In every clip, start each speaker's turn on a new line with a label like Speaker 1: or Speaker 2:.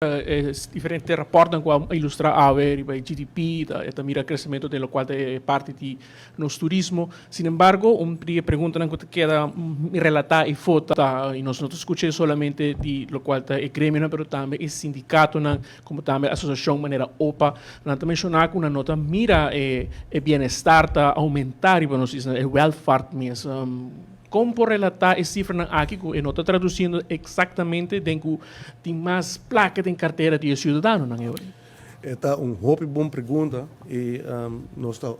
Speaker 1: Differenti rapporti qua illustra il GDP e también el crecimiento de lo cual es parte de nuestro turismo. Sin embargo, una pregunta que queda relatada y foto y nosotros escuchamos solamente de lo cual es gremio, pero también el sindicato, como también la asociación manera OPA, también mencionar que una nota mira el bienestar aumentar y bueno, el welfare mesmo. Como por relatar essa cifra aqui, eu não estou traduzindo exatamente dentro de mais placas em carteira de cidadão, não é?
Speaker 2: Esta é uma boa pergunta e nós estamos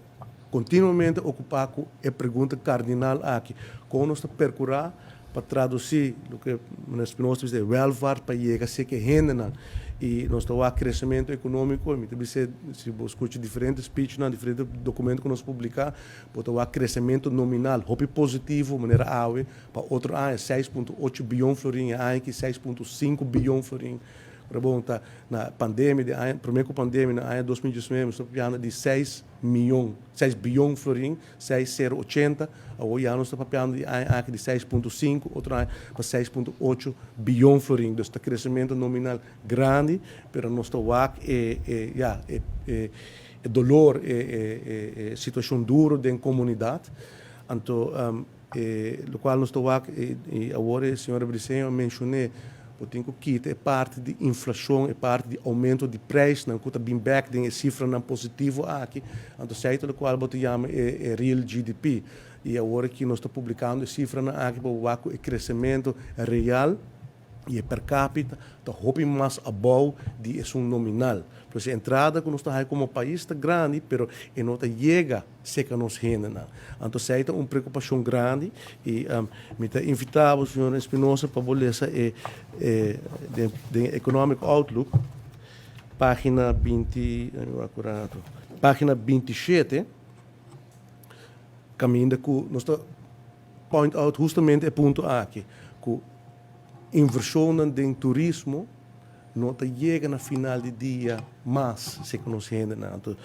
Speaker 2: continuamente ocupados com a pergunta cardinal aqui. Como nós estamos percorrendo para traduzir o que nós diz de welfare para chegar a ser que rende, e nós estamos a crescimento econômico, se você escuta diferentes speeches, diferentes documentos que nós publicamos, estamos a crescimento nominal, hope positivo, maneira ave, para outro ano 6,8 bilhão florim, ano que 6,5 bilhão florim. Tá, na pandemia, primeiro com a pandemia, no ano 2019, estamos falando de 6 bilhão florim, 6,080, hoje nós estamos falando de 6,5, outro ano para 6,8 bilhão florim. Então, está crescimento nominal grande, mas nós estamos dolor, situação dura da comunidade. Então, o qual nós estamos e agora a senhora Briceño mencionou, Portanto, que é parte de inflação, é parte de aumento de preço, não conta bem back de cifra não positivo aqui, então certo o qual você chama é real GDP e agora que nós estamos publicando cifra aqui para o crescimento real e per capita está hopi mais above de isso nominal. Por a entrada que nós estamos como país está grande, mas não chega se que nos rende. Então, isso é uma preocupação grande e me invitava o senhor Espinosa para ler de Economic Outlook, página 20, página 27, caminho que nós estamos point out justamente o ponto aqui, que inversão em turismo não chega na final do dia mais se que nos rende. Então,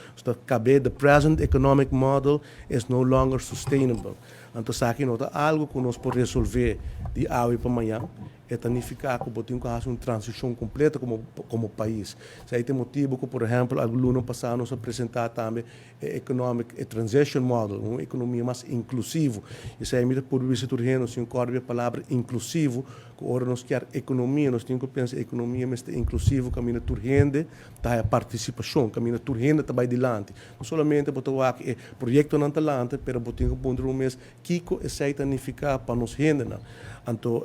Speaker 2: the present economic model is no longer sustainable. Então, aqui não é algo que nós podemos resolver de hoje para amanhã. É significar que temos que fazer uma transição completa como país. Isso é o motivo que, por exemplo, no ano passado nós apresentamos também o Economic Transition Model, uma economia mais inclusiva. Isso é por isso que nós incorporamos a palavra inclusivo, que agora nós queremos economia, nós temos que pensar economia mas inclusiva, caminho turgente, a participação, caminho turgente também adiante. Não somente botar aqui projeto não talante, mas botar um ponto mês que é significar para nos render. Então,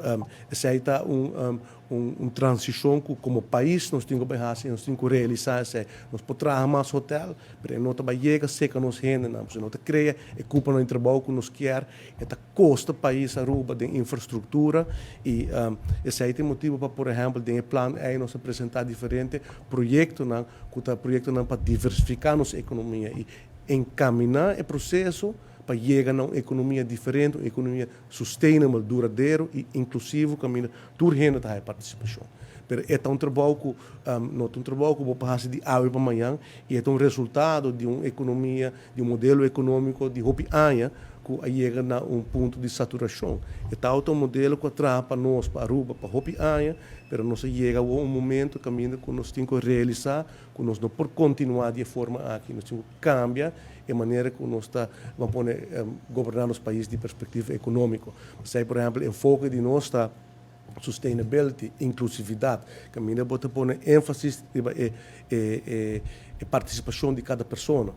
Speaker 2: essa é uma transição que, como país, nós temos que fazer, nós temos que realizar. Nós podemos mais hotel, mas não também chega a ser que nos rende. Nós não cria e culpa no trabalho que nos quer, custa o país a roupa de infraestrutura. E esse é o motivo para, por exemplo, de plano aí nós apresentar diferentes projetos, para diversificar nossa economia e encaminhar o processo para chegar a uma economia diferente, uma economia sustainable, duradoura e inclusiva, caminho turgente da participação. Mas é um trabalho que não é um trabalho que vou passar de hoje para amanhã e é um resultado de uma economia, de um modelo econômico de hopi anos que chega a um ponto de saturação. É um modelo que traz para nós, para Aruba, para hopi anos, mas nós chega a um momento caminho que nós temos que realizar, que nós não podemos continuar de forma aqui, nós temos que cambiar a maneira que nós vamos governar os países de perspectiva econômica. Sei, por exemplo, o enfoque de nós sustainability, inclusividade, caminho para pôr ênfase na participação de cada pessoa.